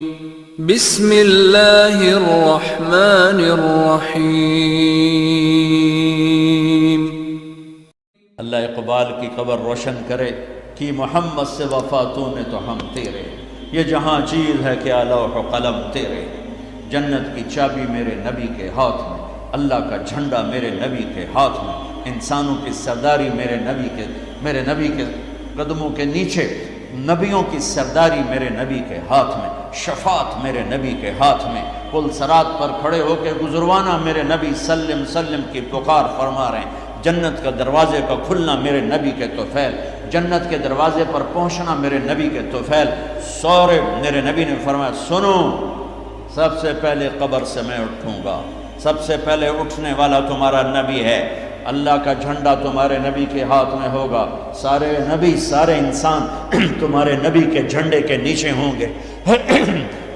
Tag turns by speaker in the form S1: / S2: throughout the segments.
S1: بسم اللہ الرحمن الرحیم۔
S2: اللہ اقبال کی قبر روشن کرے کہ محمد سے وفاتوں میں تو ہم تیرے، یہ جہاں چیز ہے کیا لوح و قلم تیرے، جنت کی چابی میرے نبی کے ہاتھ میں، اللہ کا جھنڈا میرے نبی کے ہاتھ میں، انسانوں کی سرداری میرے نبی کے قدموں کے نیچے، نبیوں کی سرداری میرے نبی کے ہاتھ میں، شفاعت میرے نبی کے ہاتھ میں، پل صراط پر کھڑے ہو کے گزروانہ میرے نبی سلم سلم کی پکار فرما رہے ہیں، جنت کا دروازے کا کھلنا میرے نبی کے طفیل، جنت کے دروازے پر پہنچنا میرے نبی کے طفیل، سورے میرے نبی نے فرمایا سنو، سب سے پہلے قبر سے میں اٹھوں گا، سب سے پہلے اٹھنے والا تمہارا نبی ہے، اللہ کا جھنڈا تمہارے نبی کے ہاتھ میں ہوگا، سارے نبی سارے انسان تمہارے نبی کے جھنڈے کے نیچے ہوں گے،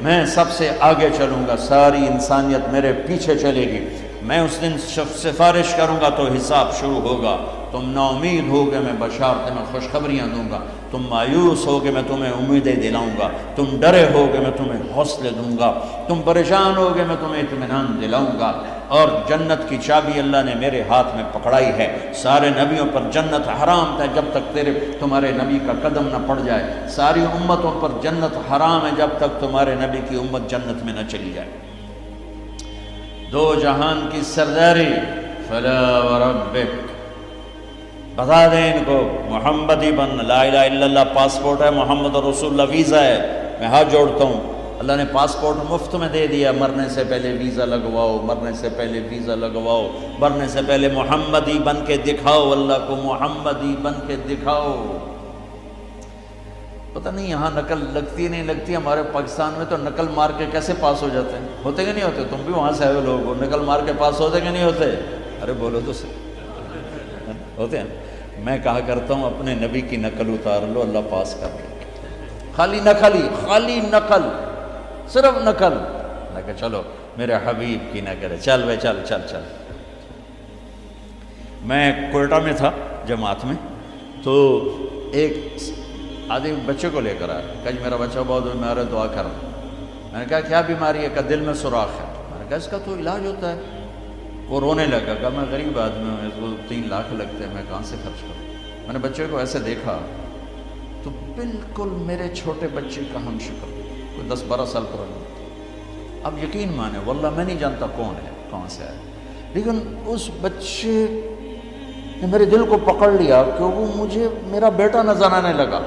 S2: میں سب سے آگے چلوں گا، ساری انسانیت میرے پیچھے چلے گی، میں اس دن سفارش کروں گا تو حساب شروع ہوگا، تم نا امید ہوگے میں بشارت میں خوشخبریاں دوں گا، تم مایوس ہوگے میں تمہیں امیدیں دلاؤں گا، تم ڈرے ہوگے میں تمہیں حوصلے دوں گا، تم پریشان ہوگے میں تمہیں اطمینان دلاؤں گا، اور جنت کی چابی اللہ نے میرے ہاتھ میں پکڑائی ہے، سارے نبیوں پر جنت حرام تھا جب تک تمہارے نبی کا قدم نہ پڑ جائے، ساری امتوں پر جنت حرام ہے جب تک تمہارے نبی کی امت جنت میں نہ چلی جائے، دو جہان کی سرداری، فلا وربک، بتا دیں ان کو محمدی بن، لا الہ الا اللہ پاسپورٹ ہے، محمد رسول اللہ ویزا ہے، میں ہاتھ جوڑتا ہوں، اللہ نے پاسپورٹ مفت میں دے دیا، مرنے سے پہلے ویزا لگواؤ، مرنے سے پہلے ویزا لگواؤ، مرنے سے پہلے محمدی بن کے دکھاؤ، اللہ کو محمدی بن کے دکھاؤ۔ پتہ نہیں یہاں نقل لگتی نہیں لگتی، ہمارے پاکستان میں تو نقل مار کے کیسے پاس ہو جاتے ہیں، ہوتے کہ نہیں ہوتے؟ تم بھی وہاں سے آئے ہوئے لوگ ہو، نقل مار کے پاس ہوتے کہ نہیں ہوتے؟ ارے بولو تو صحیح، ہوتے ہیں؟ میں کہا کرتا ہوں اپنے نبی کی نقل اتار لو، اللہ پاس کر لے، خالی نقل، صرف نقل، میں کہا چلو میرے حبیب کی نہ کرے، چل بھائی چل۔ میں کوئٹہ میں تھا جماعت میں، تو ایک آدمی بچے کو لے کر آیا، کہا جی میرا بچہ بہت بیمار ہے دعا کر، میں نے کہا کیا بیماری ہے؟ کہا دل میں سوراخ ہے، میں نے کہا اس کا تو علاج ہوتا ہے، وہ رونے لگا، کہا میں غریب آدمی ہوں، اس کو 3 لاکھ لگتے ہیں، میں کہاں سے خرچ کروں؟ میں نے بچے کو ایسے دیکھا تو بالکل میرے چھوٹے بچے کا ہم شکل، کوئی 10-12 سال پرانا، اب یقین مانے واللہ میں نہیں جانتا کون ہے کہاں سے آیا، لیکن اس بچے نے میرے دل کو پکڑ لیا کہ وہ مجھے میرا بیٹا نظر آنے لگا،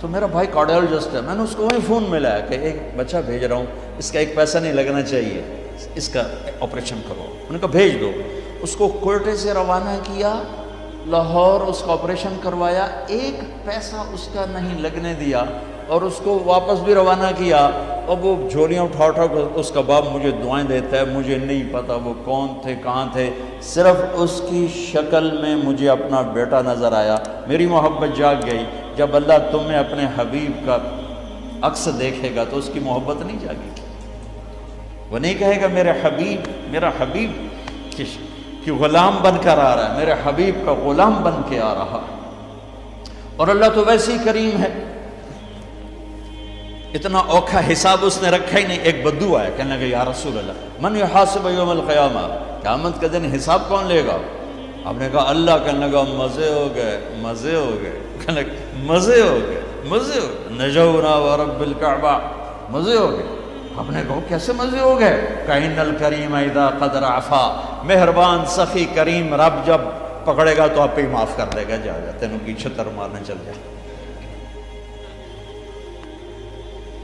S2: تو میرا بھائی کارڈیالوجسٹ ہے، میں نے اس کو وہیں فون ملایا کہ ایک بچہ بھیج رہا ہوں، اس کا ایک پیسہ نہیں لگنا چاہیے، اس کا آپریشن کرو، انہوں نے کہا بھیج دو، اس کو کوئٹے سے روانہ کیا، لاہور اس کا آپریشن کروایا، ایک پیسہ اس کا نہیں لگنے دیا، اور اس کو واپس بھی روانہ کیا، اور وہ جھولیاں اٹھا کر اس کا باپ مجھے دعائیں دیتا ہے، مجھے نہیں پتا وہ کون تھے کہاں تھے، صرف اس کی شکل میں مجھے اپنا بیٹا نظر آیا، میری محبت جاگ گئی، جب اللہ تمہیں اپنے حبیب کا عکس دیکھے گا تو اس کی محبت نہیں جاگے گی، وہ نہیں کہے گا میرا حبیب کہ غلام بن کر آ رہا ہے، میرے حبیب کا غلام بن کے آ رہا ہے، اور اللہ تو ویسے ہی کریم ہے، اتنا اوکھا حساب اس نے رکھا ہی نہیں، ایک بدو آیا کہنے لگا یا رسول اللہ من یحاسب یوم القیامہ، قیامت کے دن حساب کون لے گا؟ آپ نے کہا اللہ، کہنے لگا مزے ہو گئے، کہنے لگا مزے ہو گئے، نجونا ورب الکعبہ، مزے ہو گئے، آپ نے کہا کیسے مزے ہو گئے؟ کائن الکریم اذا قدر عفا، مہربان سخی کریم رب جب پکڑے گا تو آپ پہ ہی معاف کر دے گا، جا تینوں کی چھتر مارنے چل جائے،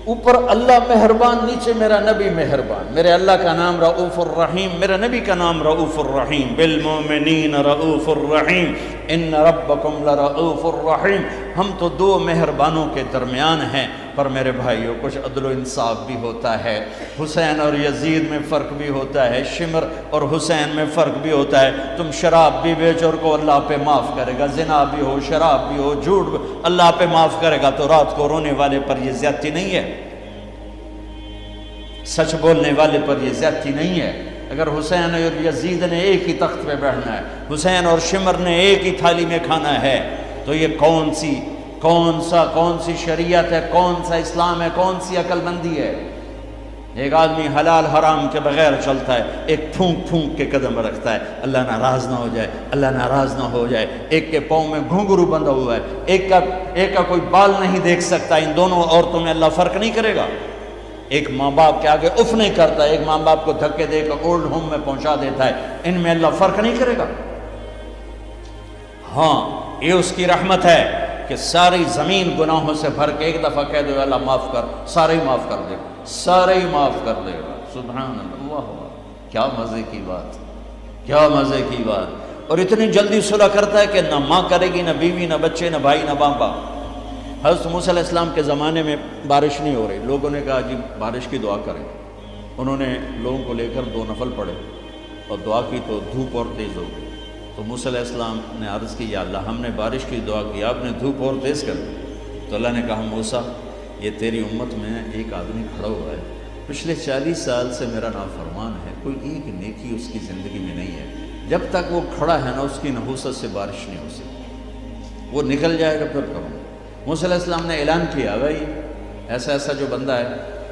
S2: اوپر اللہ مہربان، نیچے میرا نبی مہربان، میرے اللہ کا نام رؤوف الرحیم، میرے نبی کا نام رؤوف الرحیم، بالمؤمنین رؤوف الرحیم، ان ربکم لرؤوف الرحیم، ہم تو 2 مہربانوں کے درمیان ہیں، پر میرے بھائیوں کچھ عدل و انصاف بھی ہوتا ہے، حسین اور یزید میں فرق بھی ہوتا ہے، شمر اور حسین میں فرق بھی ہوتا ہے، تم شراب بھی بیچو کو اللہ پہ معاف کرے گا، زنا بھی ہو، شراب بھی ہو، جھوٹ بھی اللہ پہ معاف کرے گا، تو رات کو رونے والے پر یہ زیادتی نہیں ہے، سچ بولنے والے پر یہ زیادتی نہیں ہے، اگر حسین اور یزید نے ایک ہی تخت پہ بیٹھنا ہے، حسین اور شمر نے ایک ہی تھالی میں کھانا ہے، تو یہ کون سی شریعت ہے، کون سا اسلام ہے، کون سی عقل مندی ہے؟ ایک آدمی حلال حرام کے بغیر چلتا ہے، ایک پھونک پھونک کے قدم رکھتا ہے اللہ ناراض نہ ہو جائے، اللہ ناراض نہ ہو جائے، ایک کے پاؤں میں گھنگرو بندھا ہوا ہے، ایک کا کوئی بال نہیں دیکھ سکتا، ان دونوں عورتوں میں اللہ فرق نہیں کرے گا؟ ایک ماں باپ کے آگے اف نہیں کرتا، ایک ماں باپ کو دھکے دے کر اولڈ ہوم میں پہنچا دیتا ہے، ان میں اللہ فرق نہیں کرے گا؟ ہاں یہ اس کی رحمت ہے کہ ساری زمین گناہوں سے بھر کے ایک دفعہ کہہ دو اللہ معاف کر، سارے ہی معاف کر دے گا، سارے ہی معاف کر دے گا۔ سبحان اللہ، کیا مزے کی بات، کیا مزے کی بات۔ اور اتنی جلدی صلح کرتا ہے کہ نہ ماں کرے گی، نہ بیوی، نہ بچے، نہ بھائی، نہ باپ۔ حضرت موسیٰ علیہ السلام کے زمانے میں بارش نہیں ہو رہی، لوگوں نے کہا جی بارش کی دعا کریں، انہوں نے لوگوں کو لے کر 2 نفل پڑھے اور دعا کی تو دھوپ اور تیز ہو گئی۔ تو موسیٰ علیہ السلام نے عرض کی یا اللہ ہم نے بارش کی دعا کی، آپ نے دھوپ اور تیز کر دی۔ تو اللہ نے کہا موسیٰ یہ تیری امت میں ایک آدمی کھڑا ہوا ہے، پچھلے 40 سال سے میرا نافرمان ہے، کوئی ایک نیکی اس کی زندگی میں نہیں ہے، جب تک وہ کھڑا ہے نا اس کی نحوست سے بارش نہیں ہو سکتی، وہ نکل جائے گا پھر کروں۔ موسیٰ علیہ السلام نے اعلان کیا بھائی ایسا ایسا جو بندہ ہے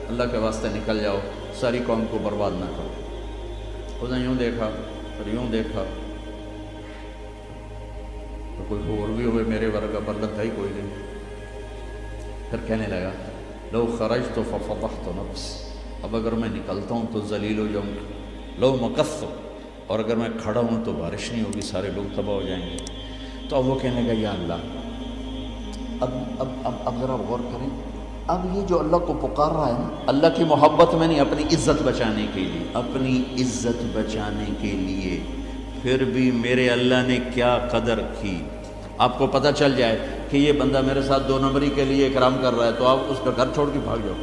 S2: اللہ کے واسطے نکل جاؤ، ساری قوم کو برباد نہ کرو۔ اس نے یوں دیکھا اور یوں دیکھا تو کوئی اور بھی ہوئے میرے ورگا بلد ہی کوئی نہیں، پھر کہنے لگا لو خرجت ففضحت نفس، اب اگر میں نکلتا ہوں تو ذلیل ہو جاؤں گا، لو مکثت، اور اگر میں کھڑا ہوں تو بارش نہیں ہوگی، سارے لوگ تباہ ہو جائیں گے۔ تو اب وہ کہنے لگا یا اللہ اب ذرا غور کریں، اب یہ جو اللہ کو پکار رہا ہے نا اللہ کی محبت میں نہیں، اپنی عزت بچانے کے لیے، اپنی عزت بچانے کے لیے، پھر بھی میرے اللہ نے کیا قدر کی۔ آپ کو پتہ چل جائے کہ یہ بندہ میرے ساتھ 2 نمبری کے لیے اکرام کر رہا ہے تو آپ اس کا گھر چھوڑ کے بھاگ جاؤ۔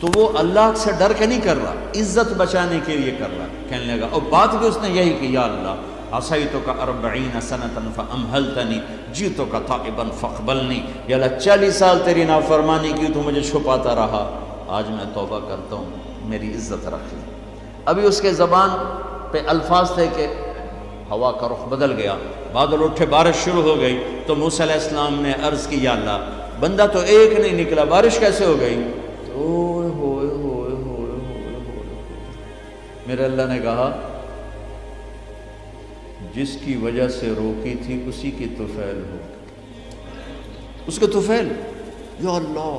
S2: تو وہ اللہ سے ڈر کے نہیں کر رہا، عزت بچانے کے لیے کر رہا۔ کہنے لگا اور بات بھی اس نے یہی کی یا اللہ عصیتک 40 سنة فأمہلتنی جئتک تائبا فاقبلنی، یا اللہ 40 سال تیری نافرمانی کی تو مجھے چھپاتا رہا، آج میں توبہ کرتا ہوں، میری عزت رکھ لی۔ ابھی اس کے زبان پہ الفاظ تھے کہ ہوا کا رخ بدل گیا، بادل اٹھے، بارش شروع ہو گئی۔ تو موسیٰ علیہ السلام نے عرض کی یا اللہ بندہ تو ایک نہیں نکلا، بارش کیسے ہو گئی؟ اوئے ہوئے ہوئے ہوئے ہوئے ہوئے، میرے اللہ نے کہا جس کی وجہ سے روکی تھی اسی کی طفیل ہو، اس کے طفیل۔ یا اللہ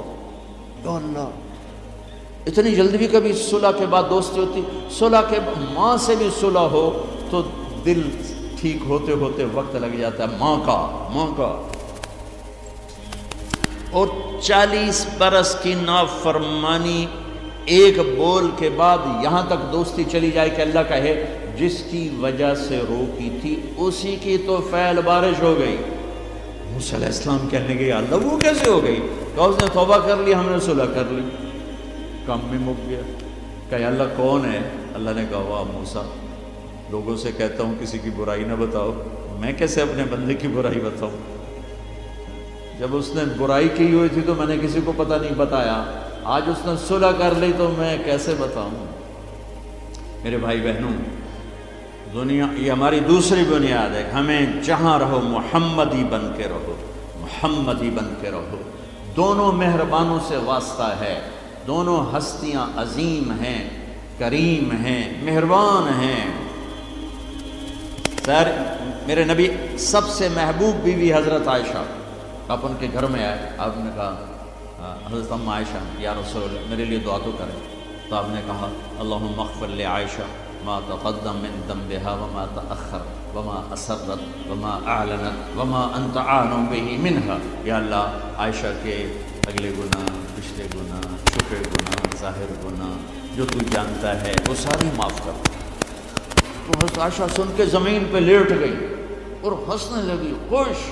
S2: یا اللہ، اتنی جلدی بھی کبھی صلح کے بعد دوستی ہوتی؟ صلح کے ماں سے بھی صلح ہو تو دل ٹھیک ہوتے ہوتے وقت لگ جاتا ہے، ماں کا۔ اور 40 برس کی نافرمانی ایک بول کے بعد یہاں تک دوستی چلی جائے کہ اللہ کہے جس کی وجہ سے روکی تھی اسی کی تو فعل بارش ہو گئی۔ موسیٰ علیہ السلام کہنے گے یا اللہ وہ کیسے ہو گئی؟ کہا اس نے توبہ کر لی، ہم نے صلح کر لی، کام بھی مک گیا۔ کہا یا اللہ کون ہے؟ اللہ نے کہا واہ موسیٰ، لوگوں سے کہتا ہوں کسی کی برائی نہ بتاؤ، میں کیسے اپنے بندے کی برائی بتاؤں؟ جب اس نے برائی کی ہوئی تھی تو میں نے کسی کو پتہ نہیں بتایا، آج اس نے صلح کر لی تو میں کیسے بتاؤں؟ میرے بھائی بہنوں، دنیا یہ ہماری دوسری بنیاد ہے، ہمیں جہاں رہو محمدی بن کے رہو، محمدی بن کے رہو۔ دونوں مہربانوں سے واسطہ ہے، دونوں ہستیاں عظیم ہیں، کریم ہیں، مہربان ہیں۔ سر میرے نبی سب سے محبوب بیوی حضرت عائشہ، آپ ان کے گھر میں آئے، آپ نے کہا حضرت ام عائشہ یا رسول اللہ میرے لیے دعا تو کریں۔ تو آپ نے کہا اللہم اغفر لعائشہ ما تقدم من ذنبها وما تأخر وما اسرت وما اعلنت وما انت اعلم به منها، یا اللہ عائشہ کے اگلے گناہ، پچھلے گناہ، چھپے گناہ، ظاہر گناہ جو تو جانتا ہے وہ ساری معاف کر۔ تو حضرت عائشہ سن کے زمین پہ لیٹ گئی اور ہنسنے لگی، خوش۔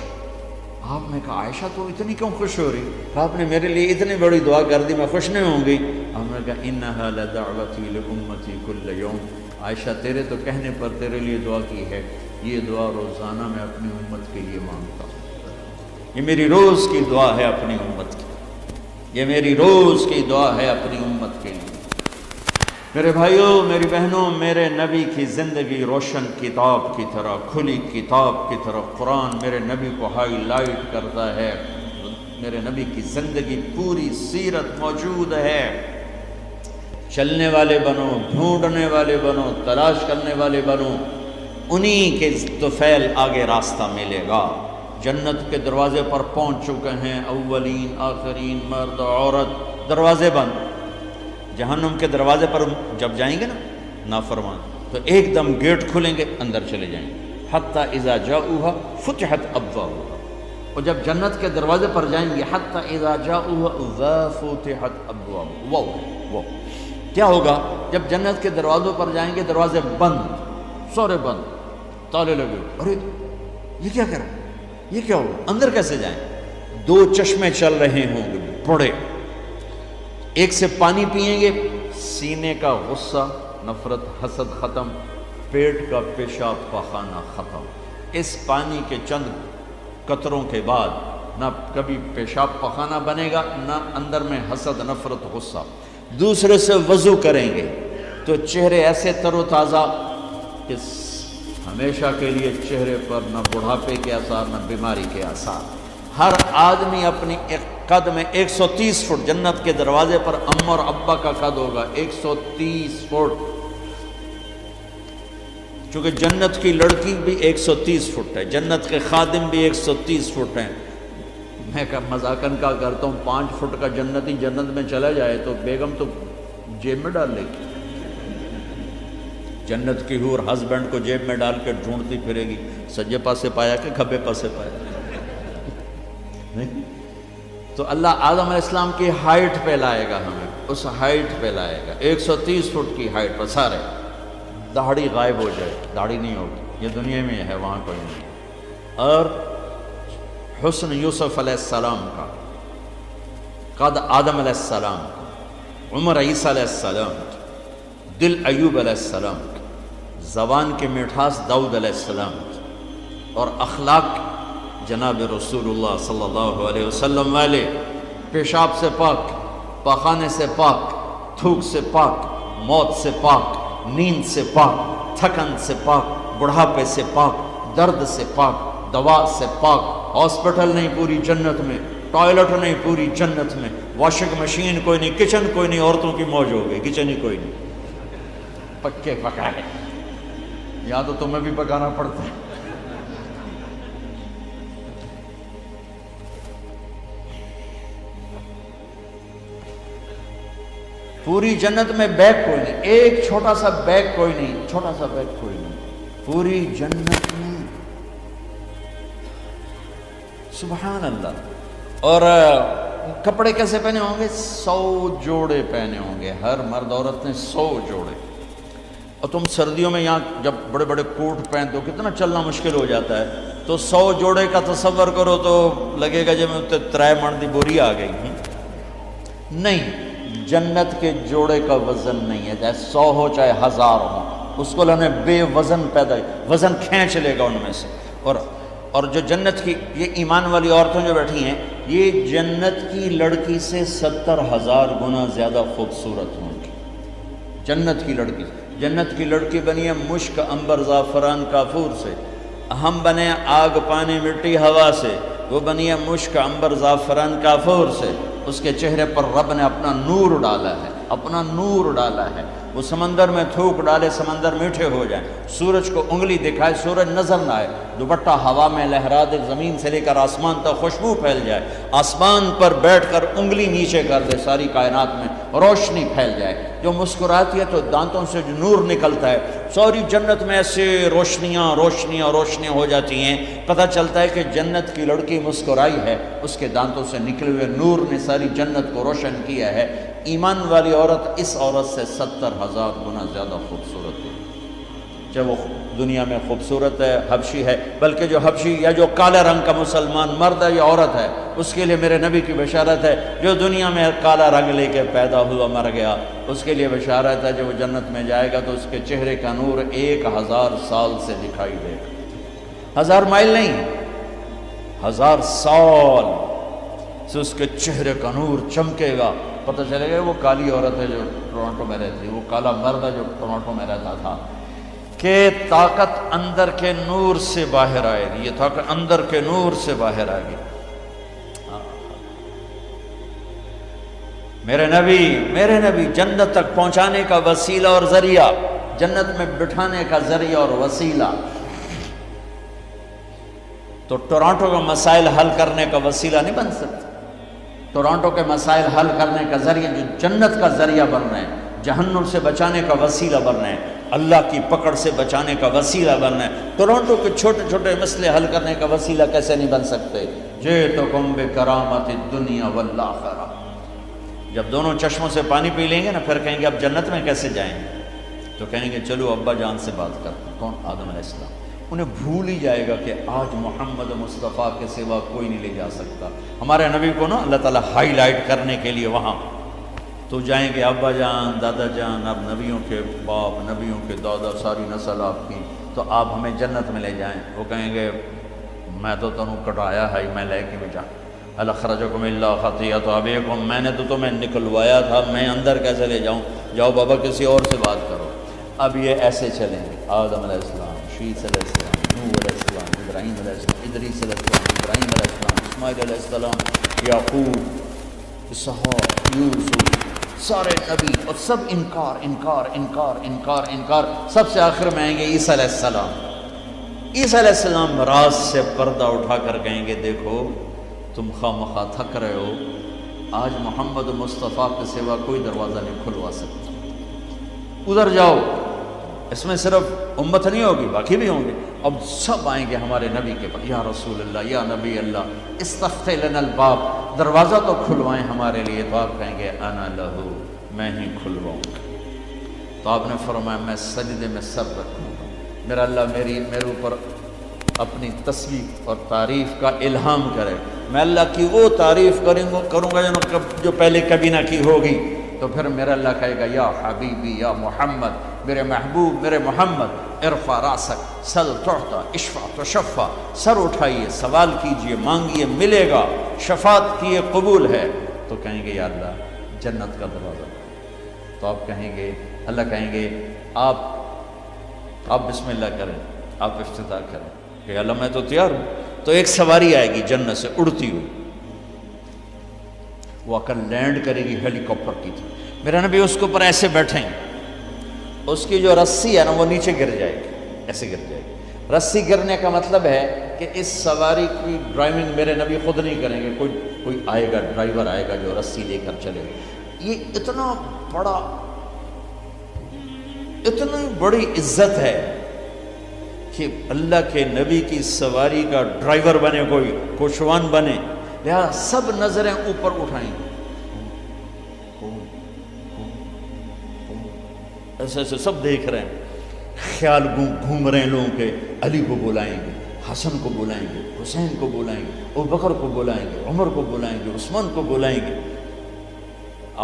S2: آپ نے کہا عائشہ تو اتنی کیوں خوش ہو رہی؟ آپ نے میرے لیے اتنی بڑی دعا کر دی، میں خوش نہیں ہوں گی؟ آپ نے کہا انہا لدعوتی لامتی کل یوم، عائشہ تیرے تو کہنے پر تیرے لیے دعا کی ہے، یہ دعا روزانہ میں اپنی امت کے لیے مانگتا ہوں، یہ میری روز کی دعا ہے اپنی امت کی، یہ میری روز کی دعا ہے اپنی امت کے لیے۔ میرے بھائیوں، میری بہنوں، میرے نبی کی زندگی روشن کتاب کی طرح، کھلی کتاب کی طرح قرآن میرے نبی کو ہائی لائٹ کرتا ہے۔ میرے نبی کی زندگی پوری سیرت موجود ہے۔ چلنے والے بنو، ڈھونڈنے والے بنو، تلاش کرنے والے بنو، انہی کے طفیل آگے راستہ ملے گا۔ جنت کے دروازے پر پہنچ چکے ہیں، اولین آخرین، مرد عورت، دروازے بند۔ جہنم کے دروازے پر جب جائیں گے نا نافرمان، تو ایک دم گیٹ کھلیں گے، اندر چلے جائیں گے۔ حتی اذا جاؤہا فتحت ابوابہا، اور جب جنت کے دروازے پر جائیں گے، حتی اذا جاؤہا وفتحت ابوابہا، وہ کیا ہوگا؟ جب جنت کے دروازوں پر جائیں گے، دروازے بند، سورے بند، تالے لگے، ارے یہ کیا کر رہا ہے، یہ کیا ہوگا، اندر کیسے جائیں؟ دو چشمے چل رہے ہوں گے بڑے، ایک سے پانی پئیں گے، سینے کا غصہ، نفرت، حسد ختم، پیٹ کا پیشاب پاخانہ ختم۔ اس پانی کے چند قطروں کے بعد نہ کبھی پیشاب پاخانہ بنے گا، نہ اندر میں حسد، نفرت، غصہ۔ دوسرے سے وضو کریں گے تو چہرے ایسے تر و تازہ کہ ہمیشہ کے لیے چہرے پر نہ بڑھاپے کے آثار، نہ بیماری کے آثار۔ ہر آدمی اپنی ایک قد میں 130 فٹ، جنت کے دروازے پر اماں اور ابا کا قد ہوگا 130 فٹ، چونکہ جنت کی لڑکی بھی 130 فٹ ہے، جنت کے خادم بھی 130 فٹ ہیں۔ میں مذاقن کا کرتا ہوں 5 فٹ کا جنتی جنت میں چلا جائے تو بیگم تو جیب میں ڈال لے گی، جنت کی حور ہسبینڈ کو جیب میں ڈال کر ڈھونڈتی پھرے گی، سجے پاسے پایا کہ کھبے پاسے پایا۔ تو اللہ آدم علیہ السلام کی ہائٹ پہ لائے گا، ہمیں اس ہائٹ پہ لائے گا، 130 فٹ کی ہائٹ پر سارے، داڑھی غائب ہو جائے، داڑھی نہیں ہوگی، یہ دنیا میں ہے، وہاں کوئی نہیں۔ اور حسن یوسف علیہ السلام کا، قد آدم علیہ السلام کا، عمر عیسیٰ علیہ السلام کا، دل ایوب علیہ السلام کا، زبان کے مٹھاس داؤد علیہ السلام کی، اور اخلاق جناب رسول اللہ صلی اللہ علیہ وسلم والے، پیشاب سے پاک، پاخانے سے پاک، تھوک سے پاک، موت سے پاک، نیند سے پاک، تھکن سے پاک، بڑھاپے سے پاک، درد سے پاک، دوا سے پاک۔ ہاسپٹل نہیں پوری جنت میں، ٹوائلٹ نہیں پوری جنت میں، واشنگ مشین کوئی نہیں، کچن کوئی نہیں، عورتوں کی موج ہو گئی، کچن ہی کوئی نہیں، پکے پکائے، یا تو تمہیں بھی پکانا پڑتا ہے۔ پوری جنت میں بیگ کوئی نہیں، ایک چھوٹا سا بیگ کوئی نہیں، چھوٹا سا بیگ کوئی نہیں پوری جنت میں، سبحان اللہ۔ اور کپڑے کیسے پہنے ہوں گے؟ 100 جوڑے پہنے ہوں گے، ہر مرد عورت نے 100 جوڑے۔ اور تم سردیوں میں یہاں جب بڑے بڑے کوٹ پہنتے ہو کتنا چلنا مشکل ہو جاتا ہے، تو 100 جوڑے کا تصور کرو تو لگے گا جب 3 من دی بوری آ گئی۔ نہیں، جنت کے جوڑے کا وزن نہیں ہے، چاہے 100 ہو چاہے 1000 ہو، اس کو اللہ نے بے وزن پیدا، وزن کھینچ لے گا ان میں سے۔ اور جو جنت کی یہ ایمان والی عورتیں جو بیٹھی ہیں، یہ جنت کی لڑکی سے 70,000 گنا زیادہ خوبصورت ہوں گی۔ جنت کی لڑکی، جنت کی لڑکی بنی ہے مشک، عنبر، زعفران، کافور سے، ہم بنے آگ، پانی، مٹی، ہوا سے، وہ بنی ہے مشک، عنبر، زعفران، کافور سے۔ اس کے چہرے پر رب نے اپنا نور ڈالا ہے، اپنا نور ڈالا ہے۔ وہ سمندر میں تھوک ڈالے، سمندر میٹھے ہو جائیں، سورج کو انگلی دکھائے، سورج نظر نہ آئے، دوپٹہ ہوا میں لہرا دے، زمین سے لے کر آسمان تک خوشبو پھیل جائے، آسمان پر بیٹھ کر انگلی نیچے کر دے، ساری کائنات میں روشنی پھیل جائے۔ جو مسکراتی ہے تو دانتوں سے جو نور نکلتا ہے، ساری جنت میں ایسے روشنیاں روشنیاں روشنیاں ہو جاتی ہیں، پتہ چلتا ہے کہ جنت کی لڑکی مسکرائی ہے، اس کے دانتوں سے نکلے ہوئے نور نے ساری جنت کو روشن کیا ہے۔ ایمان والی عورت اس عورت سے 70,000 گنا زیادہ خوبصورت ہے، چاہے وہ دنیا میں خوبصورت ہے، حبشی ہے، بلکہ جو حبشی یا جو کالے رنگ کا مسلمان مرد ہے یا عورت ہے، اس کے لیے میرے نبی کی بشارت ہے، جو دنیا میں کالا رنگ لے کے پیدا ہوا مر گیا، اس کے لیے بشارت ہے، جب وہ جنت میں جائے گا تو اس کے چہرے کا نور 1000 سال سے دکھائی دے گا، 1000 مائل نہیں، 1000 سال سے اس کے چہرے کا نور چمکے گا۔ پتہ چلے گا وہ کالی عورت ہے جو ٹورانٹو میں رہتی ہے، وہ کالا مرد ہے جو ٹورانٹو میں رہتا تھا، کہ طاقت اندر کے نور سے باہر آئے گی، یہ طاقت اندر کے نور سے باہر آئے گی۔ میرے نبی جنت تک پہنچانے کا وسیلہ اور ذریعہ، جنت میں بٹھانے کا ذریعہ اور وسیلہ۔ تو ٹورانٹو کا مسائل حل کرنے کا وسیلہ نہیں بن سکتا، ٹورانٹو کے مسائل حل کرنے کا ذریعہ جو جنت کا ذریعہ بن رہے ہیں، جہنم سے بچانے کا وسیلہ بن رہے ہیں، اللہ کی پکڑ سے بچانے کا وسیلہ بن رہے ہیں۔ ٹورانٹو کے چھوٹے چھوٹے مسئلے حل کرنے کا وسیلہ کیسے نہیں بن سکتے؟ جئتکم بکرامت الدنیا والآخرہ۔ جب دونوں چشموں سے پانی پی لیں گے نا، پھر کہیں گے اب جنت میں کیسے جائیں گے؟ تو کہیں گے چلو ابا جان سے بات کرتے ہیں۔ کون؟ آدم علیہ السلام۔ انہیں بھول ہی جائے گا کہ آج محمد مصطفیٰ کے سوا کوئی نہیں لے جا سکتا۔ ہمارے نبی کو نا اللہ تعالیٰ ہائی لائٹ کرنے کے لیے وہاں تو جائیں گے، ابا جان، دادا جان، اب نبیوں کے باپ، نبیوں کے دادا، ساری نسل آپ کی، تو آپ ہمیں جنت میں لے جائیں۔ وہ کہیں گے میں تو تنوں کٹایا ہے، میں لے کے بھی جاؤں۔ اخرجکم اللہ خطیئۃ ابیکم، میں نے تو تمہیں نکلوایا تھا، میں اندر کیسے لے جاؤں؟ جاؤ بابا کسی اور سے بات کرو۔ اب یہ ایسے چلیں گے، آدم علیہ السلام، شیث علیہ السلام، نوح علیہ السلام، ابراہیم علیہ السلام، ادریس علیہ السلام، ابراہیم علیہ السلام، اسماعیل علیہ السلام، یعقوب، اسحاق، یوسف، سارے نبی، اور سب انکار انکار انکار انکار انکار۔ سب سے آخر میں آئیں گے عیسیٰ علیہ السلام۔ عیسیٰ علیہ السلام راز سے پردہ اٹھا کر کہیں گے دیکھو تم خواہ مخواہ تھک رہے ہو، آج محمد مصطفیٰ کے سوا کوئی دروازہ نہیں کھلوا سکتا، ادھر جاؤ۔ اس میں صرف امت نہیں ہوگی، باقی بھی ہوں گے۔ اب سب آئیں گے ہمارے نبی کے پاس، یا رسول اللہ، یا نبی اللہ، استفتح لنا الباب، دروازہ تو کھلوائیں ہمارے لیے۔ تو آپ کہیں گے انا لہو، میں ہی کھلواؤں گا۔ تو آپ نے فرمایا میں سجدے میں سر رکھوں گا، میرا اللہ میرے اوپر اپنی تسبیح اور تعریف کا الہام کرے، میں اللہ کی وہ تعریف کروں گا جو پہلے کبھی نہ کی ہوگی۔ تو پھر میرا اللہ کہے گا یا حبیبی یا محمد، میرے محبوب، میرے محمد، ارفع راسک سل تعطا اشفع تشفع، سر اٹھائیے، سوال کیجئے، مانگیے، ملے گا، شفاعت کیے قبول ہے۔ تو کہیں گے یا اللہ جنت کا دروازہ۔ تو آپ کہیں گے، اللہ کہیں گے آپ بسم اللہ کریں، آپ افتتاح کریں کہ اللہ میں تو تیار ہوں۔ تو ایک سواری آئے گی جنت سے اڑتی ہوئی، وہ آ کر لینڈ کرے گی ہیلی کاپٹر کی طرح، میرا نبی اس کے اوپر ایسے بیٹھیں گے، اس کی جو رسی ہے نا وہ نیچے گر جائے گی، ایسے گر جائے گی۔ رسی گرنے کا مطلب ہے کہ اس سواری کی ڈرائیونگ میرے نبی خود نہیں کریں گے، کوئی آئے گا، ڈرائیور آئے گا جو رسی لے کر چلے گا۔ یہ اتنا بڑی عزت ہے کہ اللہ کے نبی کی سواری کا ڈرائیور بنے، کوئی کوشوان بنے، لہذا سب نظریں اوپر اٹھائیں گے، ایسے سب دیکھ رہے ہیں، خیال گھوم رہے ہیں لوگوں کے، علی کو بلائیں گے، حسن کو بلائیں گے، حسین کو بلائیں گے، ابوبکر کو بلائیں گے، عمر کو بلائیں گے، عثمان کو بلائیں گے۔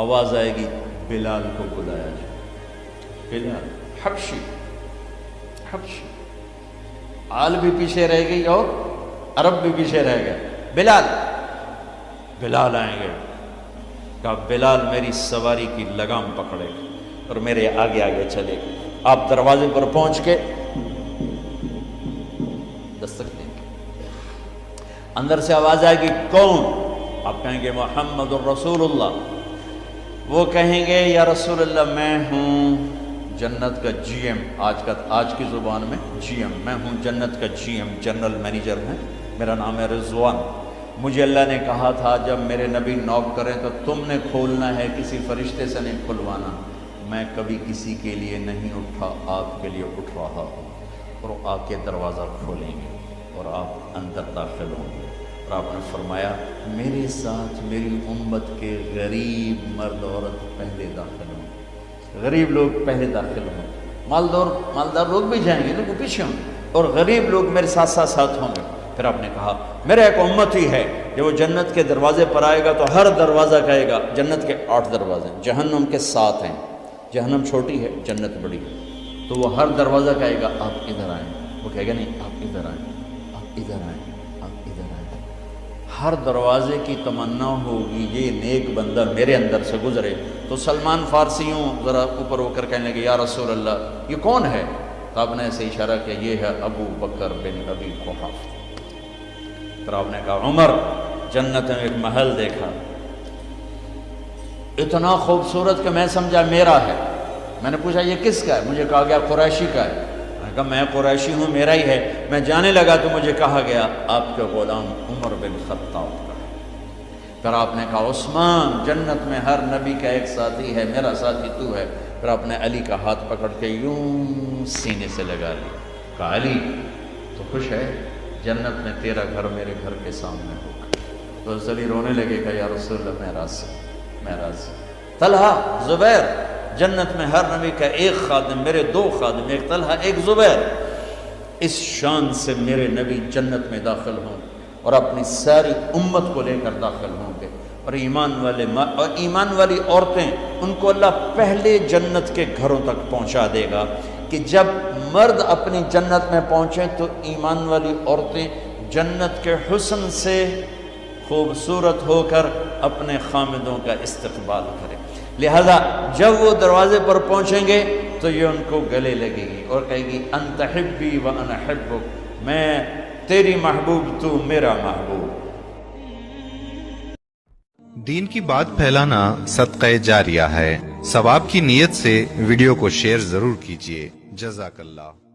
S2: آواز آئے گی بلال کو بلایا جائے، بلال حبشی، آل بھی پیچھے رہ گئی اور عرب بھی پیچھے رہ گئے، بلال آئیں گے، کہا بلال میری سواری کی لگام پکڑے گا اور میرے آگے آگے چلے گا۔ آپ دروازے پر پہنچ کے دستک دیں گے، اندر سے آواز آئے گی کون؟ آپ کہیں گے محمد الرسول اللہ۔ وہ کہیں گے یا رسول اللہ میں ہوں جنت کا جی ایم، آج کی زبان میں جی ایم، میں ہوں جنت کا جی ایم، جنرل مینیجر ہے، میرا نام ہے رضوان۔ مجھے اللہ نے کہا تھا جب میرے نبی نوک کریں تو تم نے کھولنا ہے، کسی فرشتے سے نہیں کھلوانا۔ میں کبھی کسی کے لیے نہیں اٹھا، آپ کے لیے اٹھ رہا ہوں، اور آ کے دروازہ کھولیں گے اور آپ اندر داخل ہوں گے۔ اور آپ نے فرمایا میرے ساتھ میری امت کے غریب مرد عورت پہلے داخل ہوں، غریب لوگ پہلے داخل ہوں، مالدار لوگ بھی جائیں گے لیکن پیچھے ہوں گے، اور غریب لوگ میرے ساتھ ساتھ ہوں گے۔ پھر آپ نے کہا میرا ایک امت ہی ہے، جب وہ جنت کے دروازے پر آئے گا تو ہر دروازہ کہے گا، جنت کے 8 دروازے ہیں، جہنم کے 7 ہیں، جہنم چھوٹی ہے، جنت بڑی ہے، تو وہ ہر دروازہ کہے گا آپ ادھر آئیں، وہ کہے گا نہیں آپ ادھر آئیں، آپ ادھر آئیں، آپ ادھر آئیں۔ ہر دروازے کی تمنا ہوگی یہ نیک بندہ میرے اندر سے گزرے۔ تو سلمان فارسیوں ذرا اوپر ہو کر کہنے لگے یا رسول اللہ یہ کون ہے؟ تو آپ نے ایسے اشارہ کیا یہ ہے ابو بکر بن ابی قحافہ۔ پھر آپ نے کہا عمر، جنت میں ایک محل دیکھا، اتنا خوبصورت کہ میں سمجھا میرا ہے۔ میں نے پوچھا یہ کس کا ہے؟ مجھے کہا گیا قریشی کا ہے۔ میں نے کہا میں قریشی ہوں، میرا ہی ہے۔ میں جانے لگا تو مجھے کہا گیا آپ کے غلام عمر بن خطاب کا ہے۔ پھر آپ نے کہا عثمان جنت میں ہر نبی کا ایک ساتھی ہے، میرا ساتھی تو ہے۔ پھر آپ نے علی کا ہاتھ پکڑ کے یوں سینے سے لگا لیا، کہا علی تو خوش ہے؟ جنت میں تیرا گھر میرے گھر کے سامنے ہوگا۔ تو علی رونے لگے کہ یا رسول اللہ میں راضی، میں راضی۔ طلحہ، زبیر، جنت میں ہر نبی کا ایک خادم، میرے دو خادم، ایک طلحہ ایک زبیر، اس شان سے میرے نبی جنت میں داخل ہوں اور اپنی ساری امت کو لے کر داخل ہوں گے۔ اور ایمان والی عورتیں ان کو اللہ پہلے جنت کے گھروں تک پہنچا دے گا کہ جب مرد اپنی جنت میں پہنچیں تو ایمان والی عورتیں جنت کے حسن سے خوبصورت ہو کر اپنے خامدوں کا استقبال کریں۔ لہذا جب وہ دروازے پر پہنچیں گے تو یہ ان کو گلے لگے گی اور کہے گی انت حبی و انا حبک، میں تیری محبوب تو میرا محبوب۔
S3: دین کی بات پھیلانا صدقہ جاریہ ہے، ثواب کی نیت سے ویڈیو کو شیئر ضرور کیجیے۔ جزاک اللہ۔